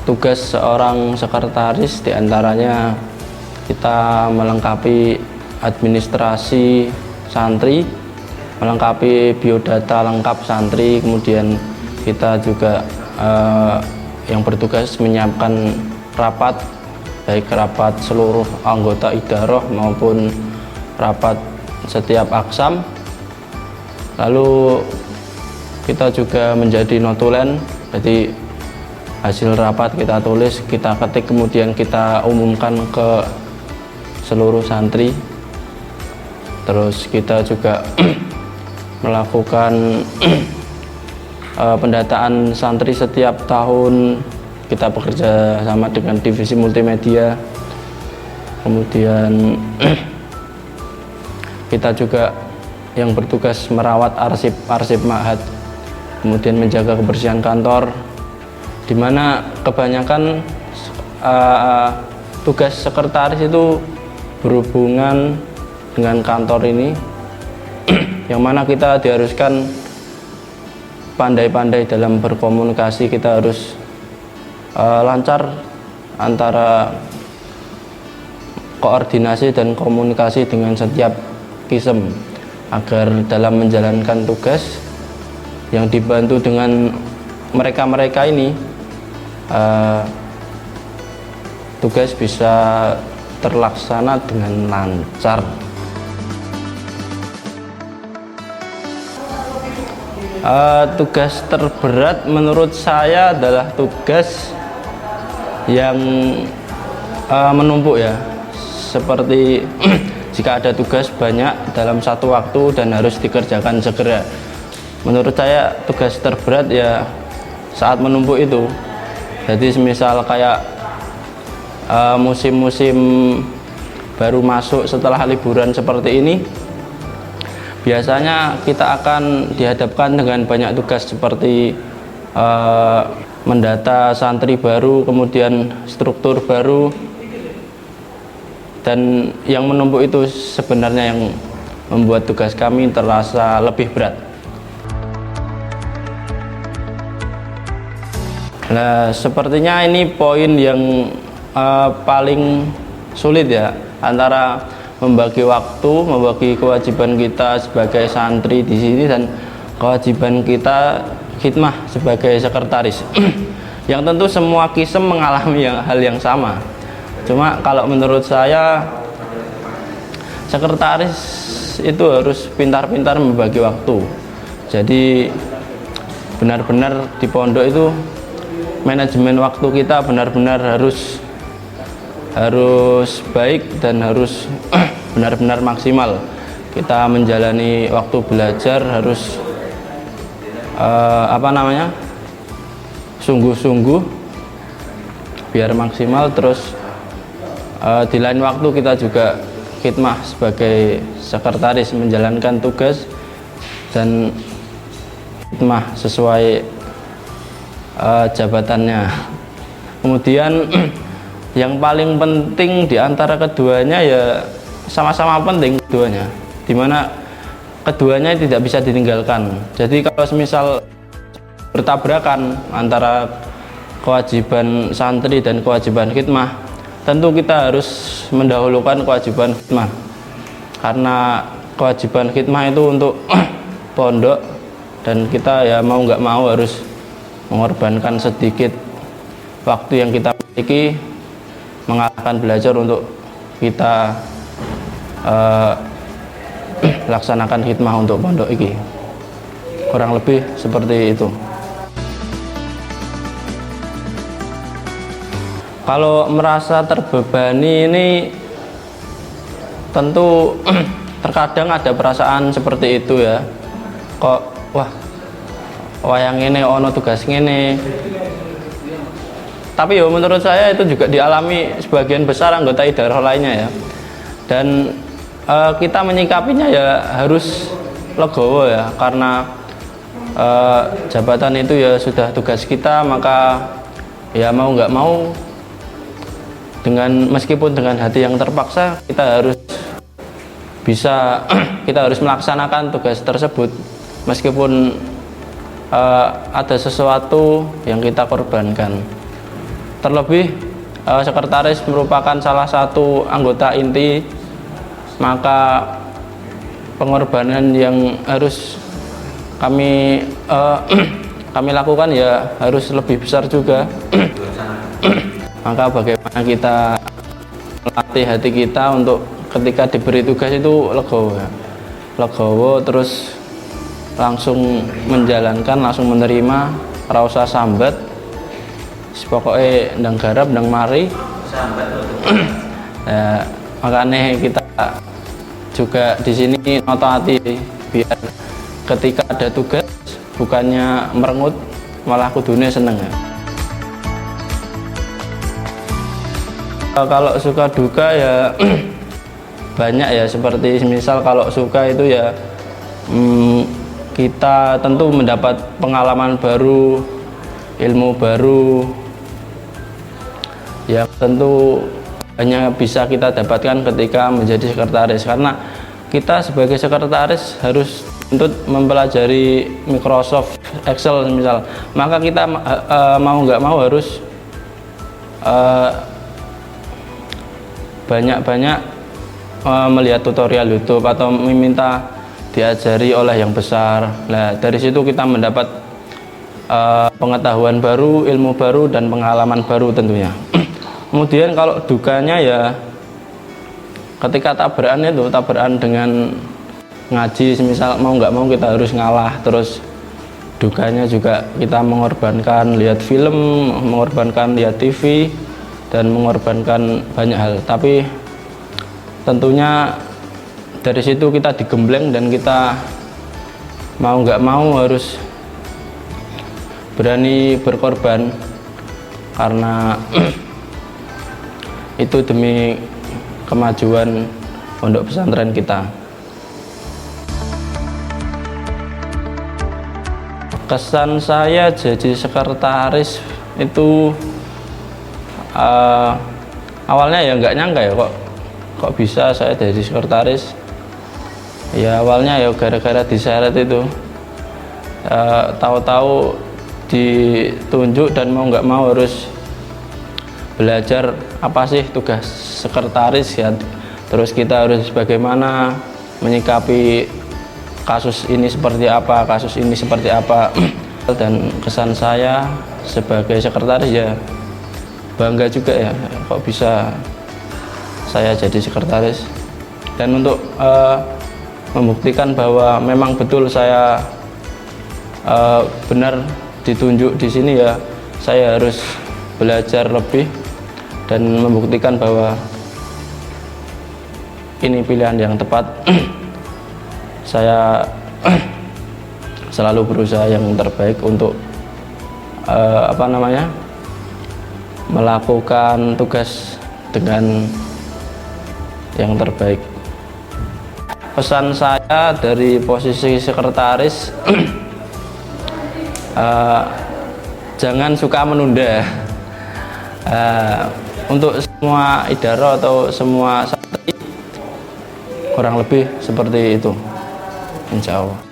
tugas seorang sekretaris diantaranya kita melengkapi administrasi santri, melengkapi biodata lengkap santri, kemudian kita juga yang bertugas menyiapkan rapat, baik rapat seluruh anggota idaroh maupun rapat setiap aksam. Lalu kita juga menjadi notulen, jadi hasil rapat kita tulis, kita ketik, kemudian kita umumkan ke seluruh santri. Terus kita juga melakukan pendataan santri setiap tahun. Kita bekerja sama dengan divisi multimedia. Kemudian kita juga yang bertugas merawat arsip ma'had, kemudian menjaga kebersihan kantor, di mana kebanyakan tugas sekretaris itu berhubungan dengan kantor ini, yang mana kita diharuskan pandai-pandai dalam berkomunikasi. Kita harus lancar antara koordinasi dan komunikasi dengan setiap kisem, agar dalam menjalankan tugas yang dibantu dengan mereka-mereka ini, tugas bisa terlaksana dengan lancar. Tugas terberat menurut saya adalah tugas yang menumpuk ya, seperti jika ada tugas banyak dalam satu waktu dan harus dikerjakan segera. Menurut saya tugas terberat ya saat menumpuk itu. Jadi semisal kayak musim-musim baru masuk setelah liburan seperti ini, biasanya kita akan dihadapkan dengan banyak tugas seperti mendata santri baru, kemudian struktur baru, dan yang menumpuk itu sebenarnya yang membuat tugas kami terasa lebih berat. Nah, sepertinya ini poin yang paling sulit ya, antara membagi waktu, membagi kewajiban kita sebagai santri di sini dan kewajiban kita khidmah sebagai sekretaris. Yang tentu semua kisem mengalami hal yang sama. Cuma kalau menurut saya sekretaris itu harus pintar-pintar membagi waktu. Jadi benar-benar di pondok itu manajemen waktu kita benar-benar harus baik dan harus benar-benar maksimal. Kita menjalani waktu belajar harus sungguh-sungguh biar maksimal. Terus di lain waktu kita juga khidmah sebagai sekretaris, menjalankan tugas dan khidmah sesuai jabatannya. Kemudian yang paling penting di antara keduanya ya sama-sama penting keduanya, dimana keduanya tidak bisa ditinggalkan. Jadi kalau semisal bertabrakan antara kewajiban santri dan kewajiban khidmah, tentu kita harus mendahulukan kewajiban khidmah, karena kewajiban khidmah itu untuk pondok, dan kita ya mau nggak mau harus mengorbankan sedikit waktu yang kita miliki, mengalahkan belajar untuk kita laksanakan khidmah untuk pondok ini. Kurang lebih seperti itu. Kalau merasa terbebani ini tentu terkadang ada perasaan seperti itu ya. Kok wayang ini ono tugas ini. Tapi ya menurut saya itu juga dialami sebagian besar anggota idaroh lainnya ya. Dan kita menyikapinya ya harus legowo ya, karena jabatan itu ya sudah tugas kita, maka ya mau nggak mau, meskipun dengan hati yang terpaksa, kita harus melaksanakan tugas tersebut, meskipun ada sesuatu yang kita korbankan. Terlebih sekretaris merupakan salah satu anggota inti, maka pengorbanan yang harus kami kami lakukan ya harus lebih besar juga. Maka bagaimana kita melatih hati kita untuk ketika diberi tugas itu legowo, terus langsung menjalankan, langsung menerima, ora usah sambat, pokoknya ndang garap ndang mari. Ya, makanya kita juga di sini noto hati biar ketika ada tugas bukannya merengut, malah kudune seneng ya. Kalau suka duka ya banyak ya, seperti misal kalau suka itu ya kita tentu mendapat pengalaman baru, ilmu baru yang tentu hanya bisa kita dapatkan ketika menjadi sekretaris, karena kita sebagai sekretaris harus untuk mempelajari Microsoft Excel misal, maka kita mau nggak mau harus banyak-banyak melihat tutorial YouTube atau meminta diajari oleh yang besar. Nah, dari situ kita mendapat pengetahuan baru, ilmu baru, dan pengalaman baru tentunya. Kemudian kalau dukanya ya ketika tabrakan dengan ngaji, misal mau nggak mau kita harus ngalah. Terus dukanya juga kita mengorbankan lihat film, mengorbankan lihat TV, dan mengorbankan banyak hal. Tapi tentunya dari situ kita digembleng dan kita mau nggak mau harus berani berkorban, karena itu demi kemajuan pondok pesantren kita. Kesan saya jadi sekretaris itu awalnya ya nggak nyangka ya kok bisa saya jadi sekretaris. Ya awalnya ya gara-gara diseret itu, tahu-tahu ditunjuk dan mau nggak mau harus belajar apa sih tugas sekretaris ya. Terus kita harus bagaimana menyikapi kasus ini seperti apa, kasus ini seperti apa. Dan kesan saya sebagai sekretaris ya bangga juga ya, kok bisa saya jadi sekretaris. Dan untuk membuktikan bahwa memang betul saya benar ditunjuk di sini ya, saya harus belajar lebih dan membuktikan bahwa ini pilihan yang tepat. Saya selalu berusaha yang terbaik untuk melakukan tugas dengan yang terbaik. Pesan saya dari posisi sekretaris, jangan suka menunda. Untuk semua idara atau semua santri kurang lebih seperti itu, insya Allah.